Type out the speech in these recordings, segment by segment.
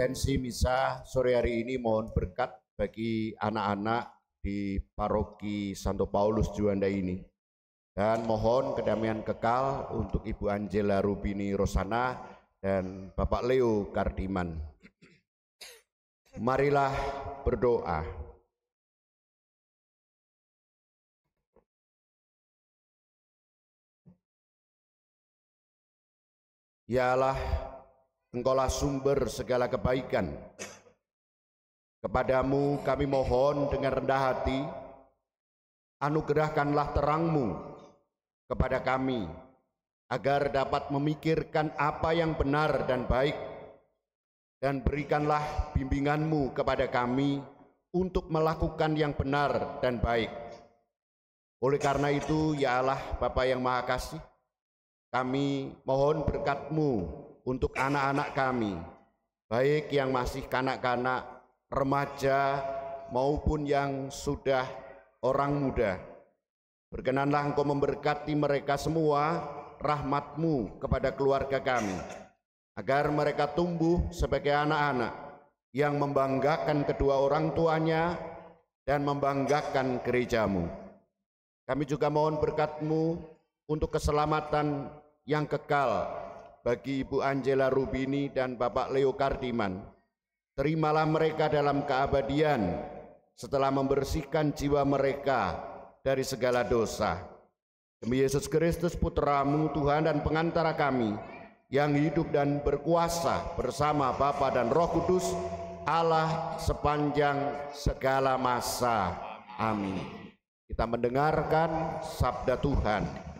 Intensi misa sore hari ini mohon berkat bagi anak-anak di Paroki Santo Paulus Juanda ini. Dan mohon kedamaian kekal untuk Ibu Angela Rubini Rosana dan Bapak Leo Kardiman. Marilah berdoa. Ya Allah, Engkaulah sumber segala kebaikan. Kepadamu kami mohon dengan rendah hati, anugerahkanlah terang-Mu kepada kami, agar dapat memikirkan apa yang benar dan baik, dan berikanlah bimbingan-Mu kepada kami untuk melakukan yang benar dan baik. Oleh karena itu, ya Allah Bapa yang Maha Kasih, kami mohon berkat-Mu untuk anak-anak kami, baik yang masih kanak-kanak, remaja, maupun yang sudah orang muda. Berkenanlah Engkau memberkati mereka semua, rahmat-Mu kepada keluarga kami, agar mereka tumbuh sebagai anak-anak yang membanggakan kedua orang tuanya dan membanggakan gereja-Mu. Kami juga mohon berkat-Mu untuk keselamatan yang kekal bagi Ibu Angela Rubini dan Bapak Leo Kardiman. Terimalah mereka dalam keabadian setelah membersihkan jiwa mereka dari segala dosa. Demi Yesus Kristus Putra-Mu, Tuhan dan pengantara kami, yang hidup dan berkuasa bersama Bapa dan Roh Kudus, Allah sepanjang segala masa. Amin. Kita mendengarkan sabda Tuhan.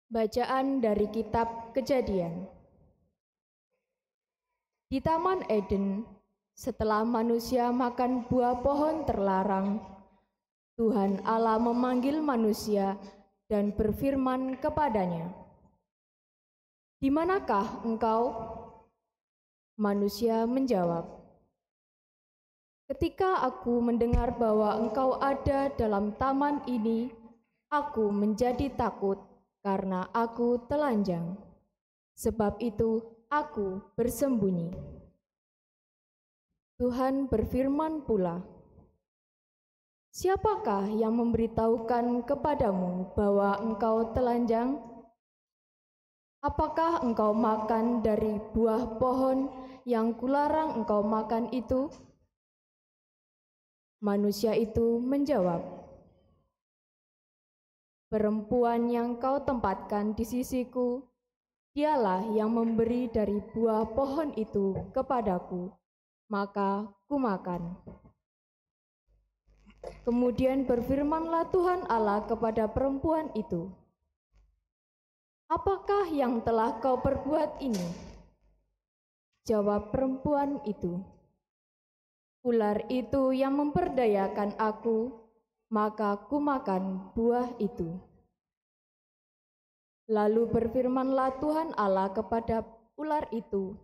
Bacaan dari Kitab Kejadian. Di Taman Eden, setelah manusia makan buah pohon terlarang, Tuhan Allah memanggil manusia dan berfirman kepadanya, "Di manakah engkau?" Manusia menjawab, "Ketika aku mendengar bahwa engkau ada dalam taman ini, aku menjadi takut karena aku telanjang. Sebab itu aku bersembunyi." Tuhan berfirman pula, "Siapakah yang memberitahukan kepadamu bahwa engkau telanjang? Apakah engkau makan dari buah pohon yang kularang engkau makan itu?" Manusia itu menjawab, "Perempuan yang kau tempatkan di sisiku, dialah yang memberi dari buah pohon itu kepadaku, maka kumakan." Kemudian berfirmanlah Tuhan Allah kepada perempuan itu, "Apakah yang telah kau perbuat ini?" Jawab perempuan itu, "Ular itu yang memperdayakan aku, maka kumakan buah itu." Lalu berfirmanlah Tuhan Allah kepada ular itu,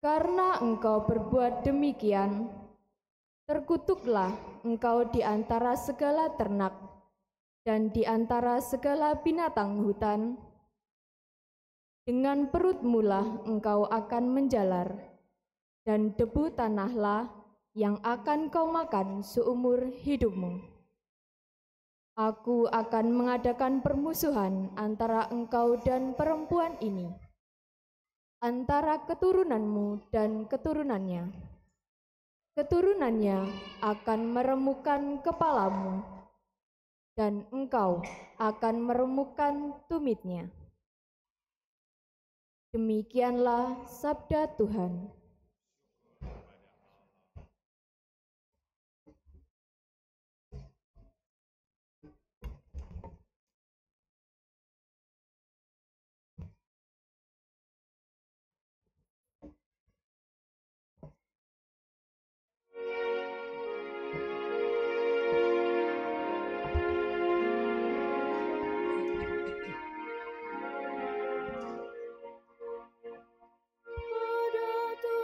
"Karena engkau berbuat demikian, terkutuklah engkau di antara segala ternak dan di antara segala binatang hutan. Dengan perutmulah engkau akan menjalar, dan debu tanahlah yang akan kau makan seumur hidupmu. Aku akan mengadakan permusuhan antara engkau dan perempuan ini, antara keturunanmu dan keturunannya. Keturunannya akan meremukkan kepalamu, dan engkau akan meremukkan tumitnya." Demikianlah sabda Tuhan. Pada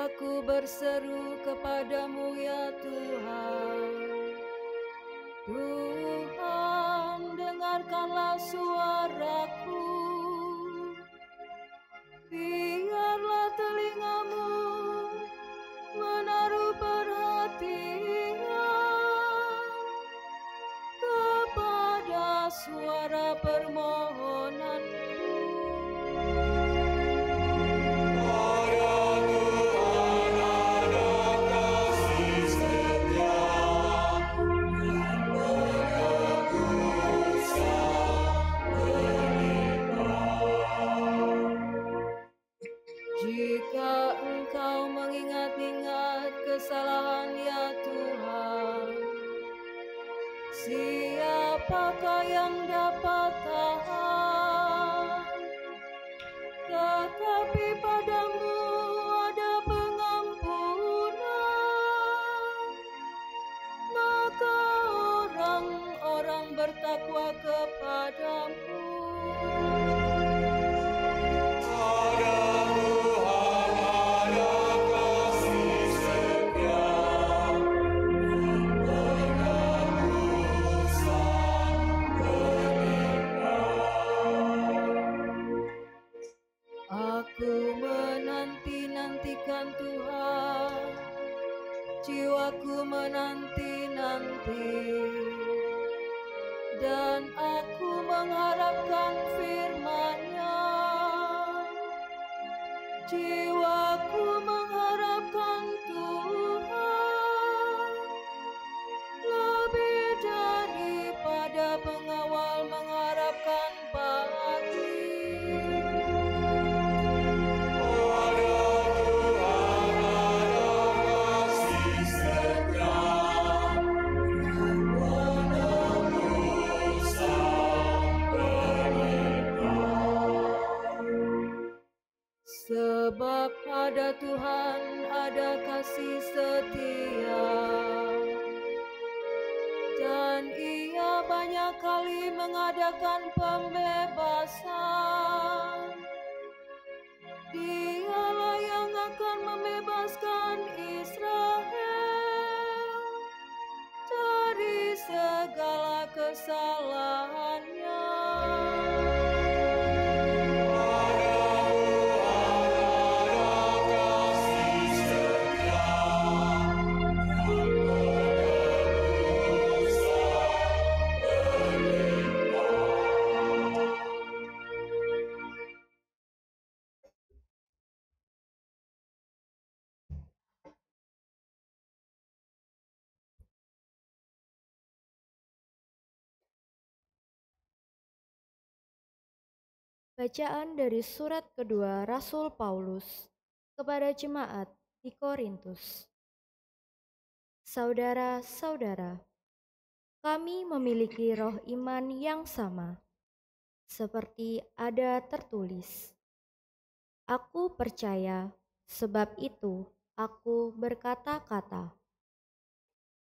Aku berseru kepadamu ya Tuhan. Tuhan, dengarkanlah suaraku. Biarlah telingamu menaruh perhatian kepada suara permohonanku. Jika Engkau mengingat-ingat kesalahan ya Tuhan, siapakah yang dapat tahan? Tetapi padamu ada pengampunan, maka orang-orang bertakwa kepadamu. Aku menanti-nantikan Tuhan, jiwaku menanti-nanti, dan aku mengharapkan firman-Nya. Jiwaku mengharapkan Tuhan, lebih daripada pengawal mengharapkan pagi. Sebab pada Tuhan ada kasih setia, dan Ia banyak kali mengadakan pembebasan. Dialah yang akan membebaskan Israel dari segala kesalahannya. Bacaan dari surat kedua Rasul Paulus kepada jemaat di Korintus. Saudara-saudara, kami memiliki roh iman yang sama, seperti ada tertulis, "Aku percaya, sebab itu aku berkata-kata."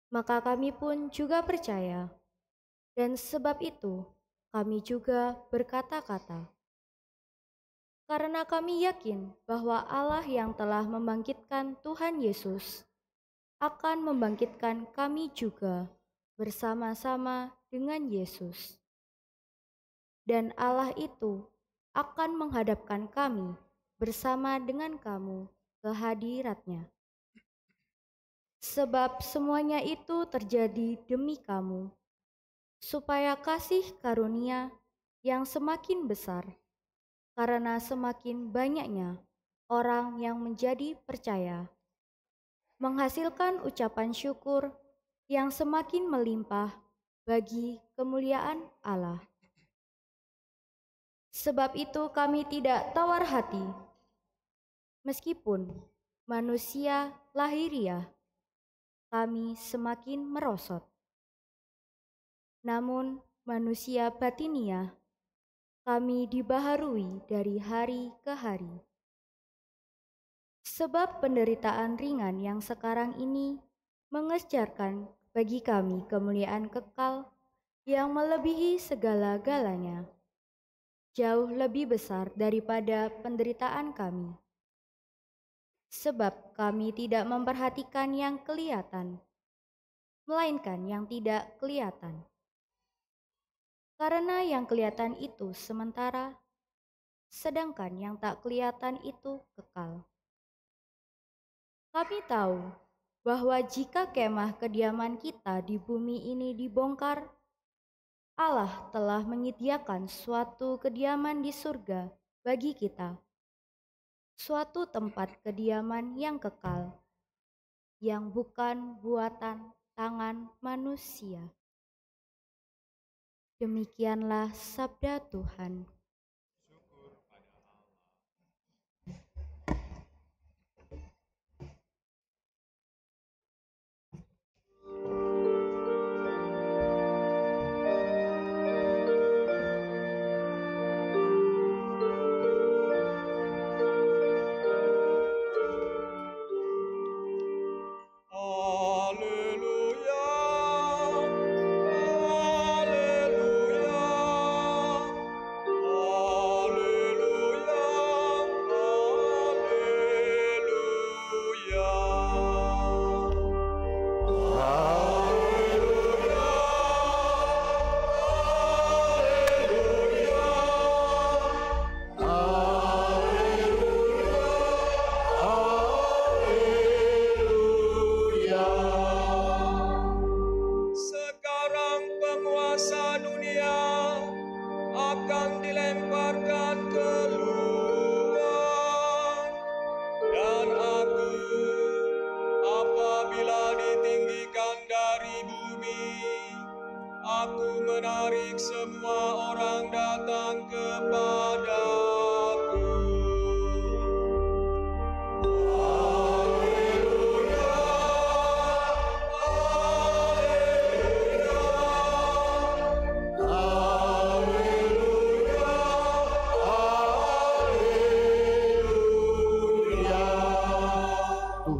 Maka kami pun juga percaya, dan sebab itu kami juga berkata-kata. Karena kami yakin bahwa Allah yang telah membangkitkan Tuhan Yesus akan membangkitkan kami juga bersama-sama dengan Yesus. Dan Allah itu akan menghadapkan kami bersama dengan kamu ke hadirat-Nya. Sebab semuanya itu terjadi demi kamu, supaya kasih karunia yang semakin besar, karena semakin banyaknya orang yang menjadi percaya, menghasilkan ucapan syukur yang semakin melimpah bagi kemuliaan Allah. Sebab itu kami tidak tawar hati, meskipun manusia lahiriah kami semakin merosot. Namun manusia batiniah kami dibaharui dari hari ke hari. Sebab penderitaan ringan yang sekarang ini mengejarkan bagi kami kemuliaan kekal yang melebihi segala-galanya, jauh lebih besar daripada penderitaan kami. sebab kami tidak memperhatikan yang kelihatan, melainkan yang tidak kelihatan. Karena yang kelihatan itu sementara, sedangkan yang tak kelihatan itu kekal. Kami tahu bahwa jika kemah kediaman kita di bumi ini dibongkar, Allah telah menyediakan suatu kediaman di surga bagi kita, suatu tempat kediaman yang kekal, yang bukan buatan tangan manusia. Demikianlah sabda Tuhan.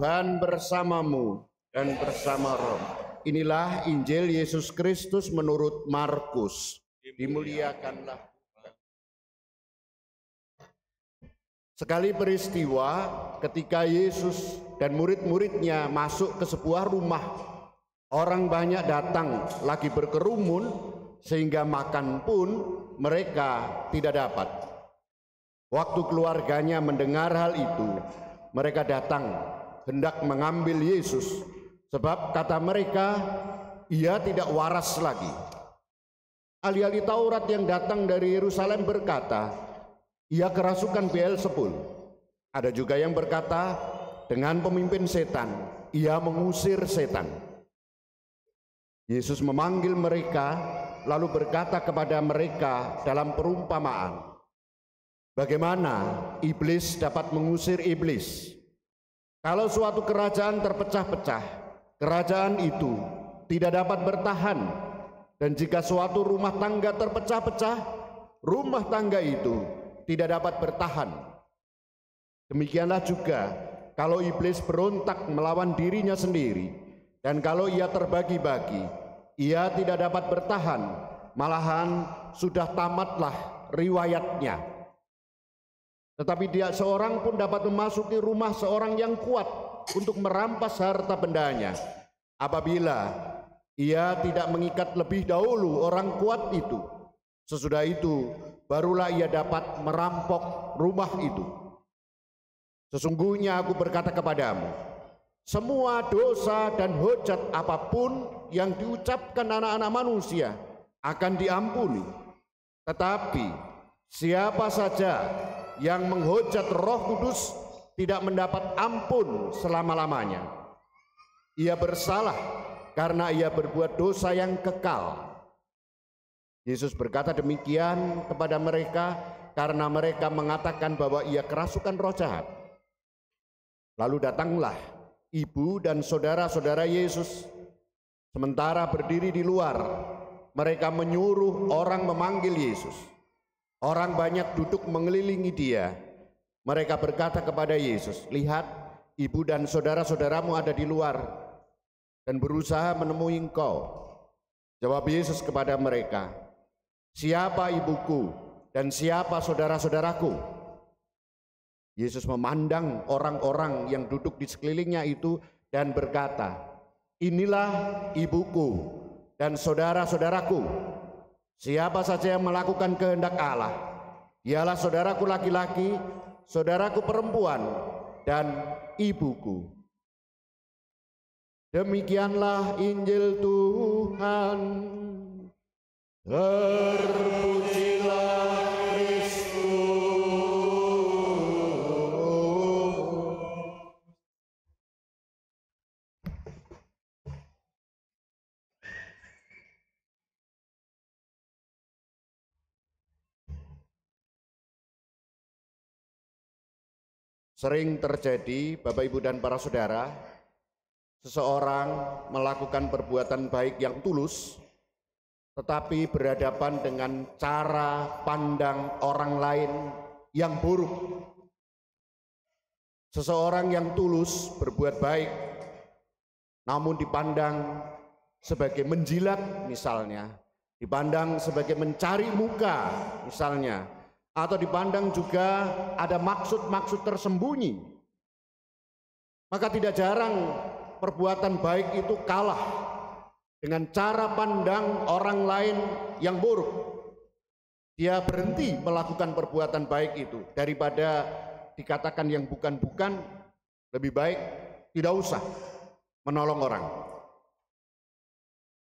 Tuhan bersamamu dan bersama roh. Inilah Injil Yesus Kristus menurut Markus. Dimuliakanlah. Sekali peristiwa ketika Yesus dan murid-muridnya masuk ke sebuah rumah, orang banyak datang lagi berkerumun sehingga makan pun mereka tidak dapat. Waktu keluarganya mendengar hal itu, mereka datang hendak mengambil Yesus, sebab kata mereka, ia tidak waras lagi. Ahli-ahli Taurat yang datang dari Yerusalem berkata, ia kerasukan Beelzebul. Ada juga yang berkata, dengan pemimpin setan, ia mengusir setan. Yesus memanggil mereka, lalu berkata kepada mereka dalam perumpamaan, bagaimana iblis dapat mengusir iblis? Kalau suatu kerajaan terpecah-pecah, kerajaan itu tidak dapat bertahan. Dan jika suatu rumah tangga terpecah-pecah, rumah tangga itu tidak dapat bertahan. Demikianlah juga kalau iblis berontak melawan dirinya sendiri, dan kalau ia terbagi-bagi, ia tidak dapat bertahan, malahan sudah tamatlah riwayatnya. Tetapi tidak seorang pun dapat memasuki rumah seorang yang kuat untuk merampas harta bendanya, apabila ia tidak mengikat lebih dahulu orang kuat itu. Sesudah itu barulah ia dapat merampok rumah itu. Sesungguhnya aku berkata kepadamu, semua dosa dan hujat apapun yang diucapkan anak-anak manusia akan diampuni. Tetapi siapa saja yang menghujat Roh Kudus tidak mendapat ampun selama-lamanya. Ia bersalah karena ia berbuat dosa yang kekal. Yesus berkata demikian kepada mereka karena mereka mengatakan bahwa ia kerasukan roh jahat. Lalu datanglah ibu dan saudara-saudara Yesus. Sementara berdiri di luar, mereka menyuruh orang memanggil Yesus. Orang banyak duduk mengelilingi dia. Mereka berkata kepada Yesus, lihat, ibu dan saudara-saudaramu ada di luar dan berusaha menemui engkau. Jawab Yesus kepada mereka, siapa ibuku dan siapa saudara-saudaraku? Yesus memandang orang-orang yang duduk di sekelilingnya itu dan berkata, inilah ibuku dan saudara-saudaraku. Siapa saja yang melakukan kehendak Allah, dialah saudaraku laki-laki, saudaraku perempuan, dan ibuku. Demikianlah Injil Tuhan. Terpujilah Kristus. Sering terjadi, Bapak, Ibu, dan para saudara, seseorang melakukan perbuatan baik yang tulus, tetapi berhadapan dengan cara pandang orang lain yang buruk. Seseorang yang tulus berbuat baik, namun dipandang sebagai menjilat misalnya, dipandang sebagai mencari muka misalnya, atau dipandang juga ada maksud-maksud tersembunyi. Maka tidak jarang perbuatan baik itu kalah dengan cara pandang orang lain yang buruk. Dia berhenti melakukan perbuatan baik itu. Daripada dikatakan yang bukan-bukan, lebih baik tidak usah menolong orang.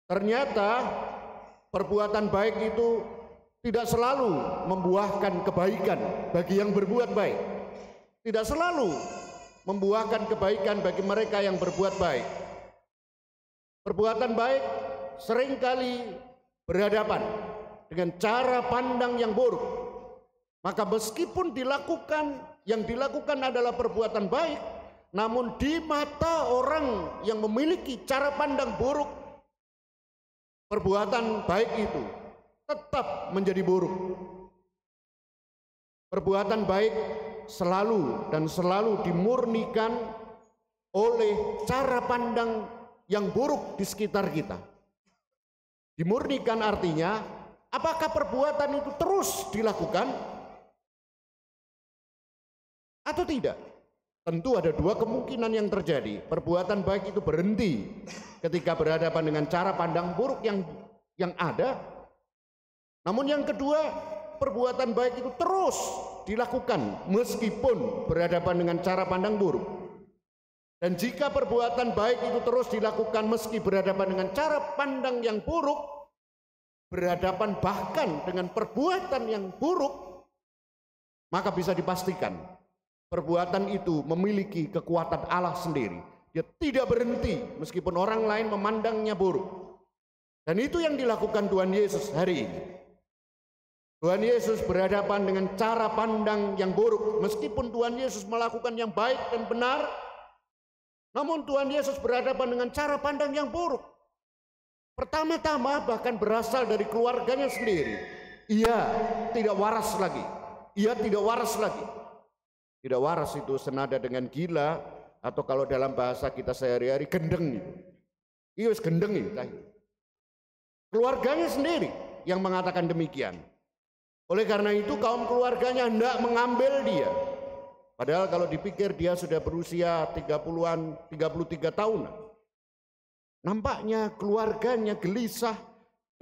Ternyata perbuatan baik itu tidak selalu membuahkan kebaikan bagi yang berbuat baik. Tidak selalu membuahkan kebaikan bagi mereka yang berbuat baik. Perbuatan baik seringkali berhadapan dengan cara pandang yang buruk. Maka meskipun yang dilakukan adalah perbuatan baik, namun di mata orang yang memiliki cara pandang buruk, perbuatan baik itu tetap menjadi buruk. Perbuatan baik selalu dimurnikan oleh cara pandang yang buruk di sekitar kita. Dimurnikan artinya, apakah perbuatan itu terus dilakukan atau tidak? Tentu ada dua kemungkinan yang terjadi. Perbuatan baik itu berhenti ketika berhadapan dengan cara pandang buruk yang ada. Namun yang kedua, perbuatan baik itu terus dilakukan meskipun berhadapan dengan cara pandang buruk. Dan jika perbuatan baik itu terus dilakukan meski berhadapan dengan cara pandang yang buruk, berhadapan bahkan dengan perbuatan yang buruk, maka bisa dipastikan perbuatan itu memiliki kekuatan Allah sendiri. Dia tidak berhenti meskipun orang lain memandangnya buruk. Dan itu yang dilakukan Tuhan Yesus hari ini. Tuhan Yesus berhadapan dengan cara pandang yang buruk. Meskipun Tuhan Yesus melakukan yang baik dan benar, namun Tuhan Yesus berhadapan dengan cara pandang yang buruk. Pertama-tama bahkan berasal dari keluarganya sendiri. Ia tidak waras lagi. Ia tidak waras lagi. Tidak waras itu senada dengan gila, atau kalau dalam bahasa kita sehari-hari gendeng. Iya gendeng itu. Keluarganya sendiri yang mengatakan demikian. Oleh karena itu kaum keluarganya hendak mengambil dia. Padahal kalau dipikir dia sudah berusia 33 tahunan. Nampaknya keluarganya gelisah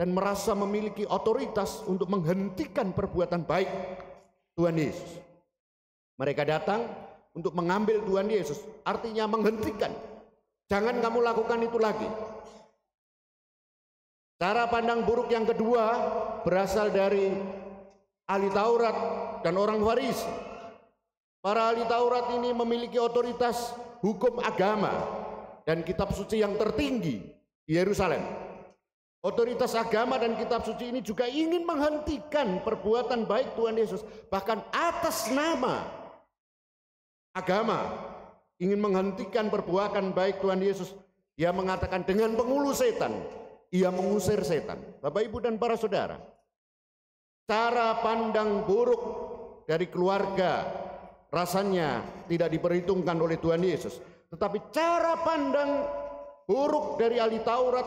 dan merasa memiliki otoritas untuk menghentikan perbuatan baik Tuhan Yesus. Mereka datang untuk mengambil Tuhan Yesus, artinya menghentikan. Jangan kamu lakukan itu lagi. Cara pandang buruk yang kedua berasal dari ahli Taurat dan orang Farisi. Para ahli Taurat ini memiliki otoritas hukum agama dan kitab suci yang tertinggi di Yerusalem. Otoritas agama dan kitab suci ini juga ingin menghentikan perbuatan baik Tuhan Yesus. Bahkan atas nama agama ingin menghentikan perbuatan baik Tuhan Yesus. Dia mengatakan dengan pengulu setan, ia mengusir setan. Bapak, Ibu, dan para saudara, cara pandang buruk dari keluarga rasanya tidak diperhitungkan oleh Tuhan Yesus. Tetapi cara pandang buruk dari ahli Taurat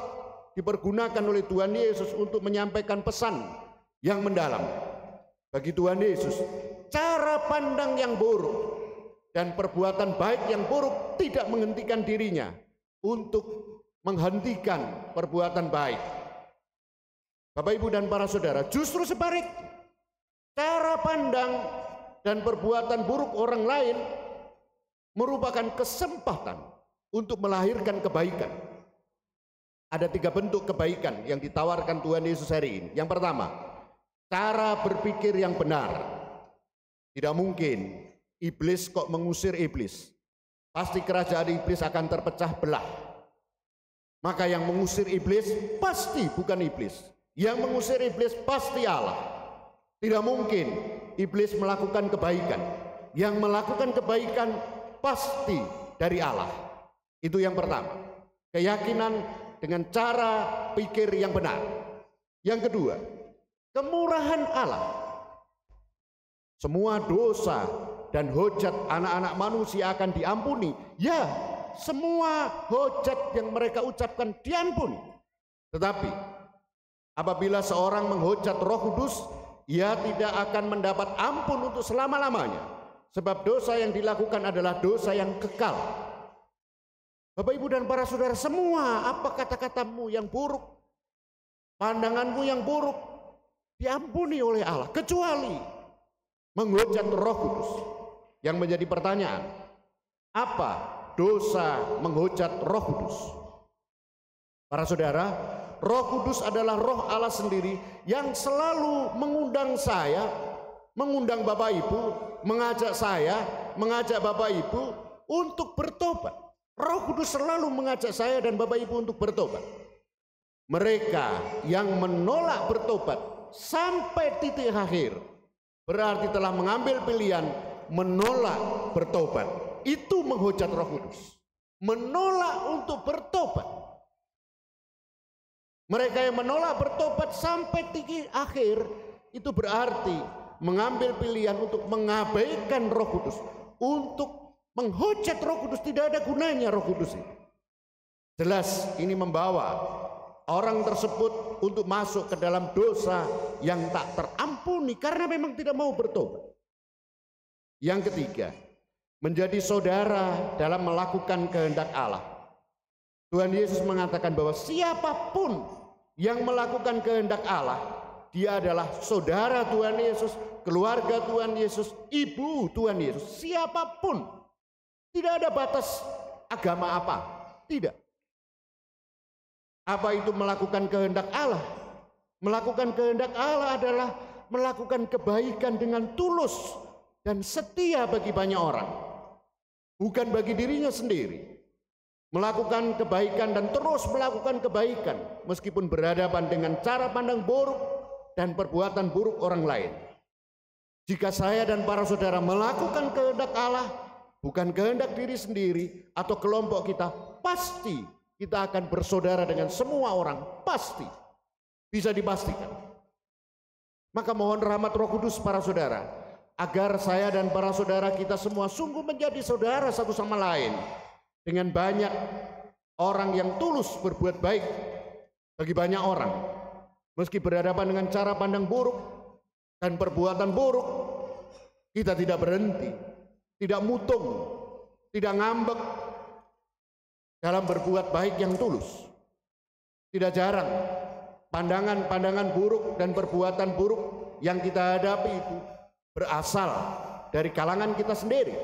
dipergunakan oleh Tuhan Yesus untuk menyampaikan pesan yang mendalam. Bagi Tuhan Yesus, cara pandang yang buruk dan perbuatan baik yang buruk tidak menghentikan dirinya untuk menghentikan perbuatan baik. Bapak, Ibu, dan para saudara, justru sebaliknya, cara pandang dan perbuatan buruk orang lain merupakan kesempatan untuk melahirkan kebaikan. Ada 3 bentuk kebaikan yang ditawarkan Tuhan Yesus hari ini. Yang pertama, cara berpikir yang benar. Tidak mungkin iblis kok mengusir iblis. Pasti kerajaan iblis akan terpecah belah. Maka yang mengusir iblis pasti bukan iblis. Yang mengusir iblis pasti Allah. Tidak mungkin iblis melakukan kebaikan. Yang melakukan kebaikan pasti dari Allah. Itu yang pertama. Keyakinan dengan cara pikir yang benar. Yang kedua, kemurahan Allah. Semua dosa dan hujat anak-anak manusia akan diampuni. Ya, semua hujat yang mereka ucapkan diampuni. Tetapi apabila seorang menghujat Roh Kudus, ia tidak akan mendapat ampun untuk selama-lamanya. Sebab dosa yang dilakukan adalah dosa yang kekal. Bapak, Ibu, dan para saudara, semua apa kata-katamu yang buruk, pandanganmu yang buruk diampuni oleh Allah, kecuali menghujat Roh Kudus. Yang menjadi pertanyaan, apa dosa menghujat Roh Kudus? Para saudara, Roh Kudus adalah Roh Allah sendiri yang selalu mengundang saya, mengundang Bapak Ibu, mengajak saya, mengajak Bapak Ibu untuk bertobat. Roh Kudus selalu mengajak saya dan Bapak Ibu untuk bertobat. Mereka yang menolak bertobat sampai titik akhir berarti telah mengambil pilihan menolak bertobat. Itu menghujat Roh Kudus. Menolak untuk bertobat. Mereka yang menolak bertobat sampai titik akhir itu berarti mengambil pilihan untuk mengabaikan Roh Kudus, untuk menghujat Roh Kudus. Tidak ada gunanya Roh Kudus ini. Jelas ini membawa orang tersebut untuk masuk ke dalam dosa yang tak terampuni karena memang tidak mau bertobat. Yang ketiga, menjadi saudara dalam melakukan kehendak Allah. Tuhan Yesus mengatakan bahwa siapapun yang melakukan kehendak Allah, dia adalah saudara Tuhan Yesus, keluarga Tuhan Yesus, ibu Tuhan Yesus. Siapapun. Tidak ada batas agama apa. Tidak. Apa itu melakukan kehendak Allah? Melakukan kehendak Allah adalah melakukan kebaikan dengan tulus dan setia bagi banyak orang. Bukan bagi dirinya sendiri. Melakukan kebaikan dan terus melakukan kebaikan meskipun berhadapan dengan cara pandang buruk dan perbuatan buruk orang lain. Jika saya dan para saudara melakukan kehendak Allah, bukan kehendak diri sendiri atau kelompok kita, pasti kita akan bersaudara dengan semua orang. Pasti. Bisa dipastikan. Maka mohon rahmat Roh Kudus para saudara, agar saya dan para saudara kita semua sungguh menjadi saudara satu sama lain. Dengan banyak orang yang tulus berbuat baik bagi banyak orang. Meski berhadapan dengan cara pandang buruk dan perbuatan buruk, kita tidak berhenti. Tidak mutung, tidak ngambek dalam berbuat baik yang tulus. Tidak jarang pandangan-pandangan buruk dan perbuatan buruk yang kita hadapi itu berasal dari kalangan kita sendiri,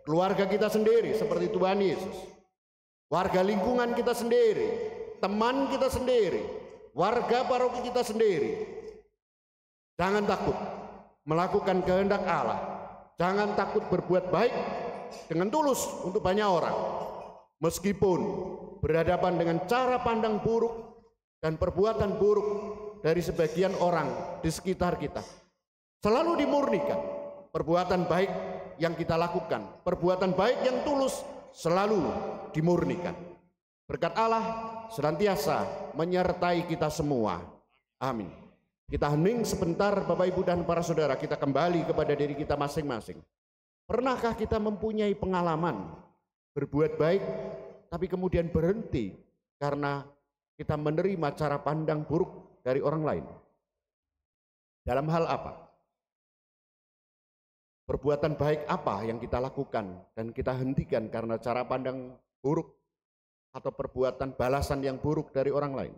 keluarga kita sendiri seperti Tuhan Yesus, warga lingkungan kita sendiri, teman kita sendiri, warga paroki kita sendiri. Jangan takut melakukan kehendak Allah. Jangan takut berbuat baik dengan tulus untuk banyak orang. Meskipun berhadapan dengan cara pandang buruk dan perbuatan buruk dari sebagian orang di sekitar kita. Selalu dimurnikan perbuatan baik yang kita lakukan. Perbuatan baik yang tulus selalu dimurnikan. Berkat Allah senantiasa menyertai kita semua. Amin. Kita hening sebentar Bapak Ibu dan para saudara, kita kembali kepada diri kita masing-masing. Pernahkah kita mempunyai pengalaman berbuat baik tapi kemudian berhenti karena kita menerima cara pandang buruk dari orang lain? Dalam hal apa? perbuatan baik apa yang kita lakukan dan kita hentikan karena cara pandang buruk atau perbuatan balasan yang buruk dari orang lain.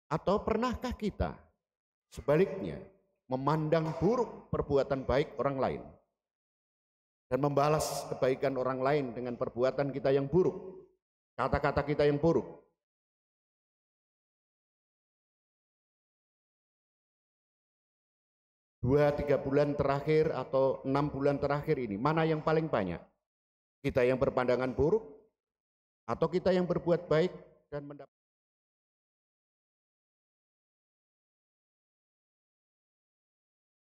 Atau pernahkah kita sebaliknya memandang buruk perbuatan baik orang lain dan membalas kebaikan orang lain dengan perbuatan kita yang buruk, kata-kata kita yang buruk? Dua, 3 bulan terakhir atau 6 bulan terakhir ini, mana yang paling banyak? Kita yang berpandangan buruk atau kita yang berbuat baik dan mendapat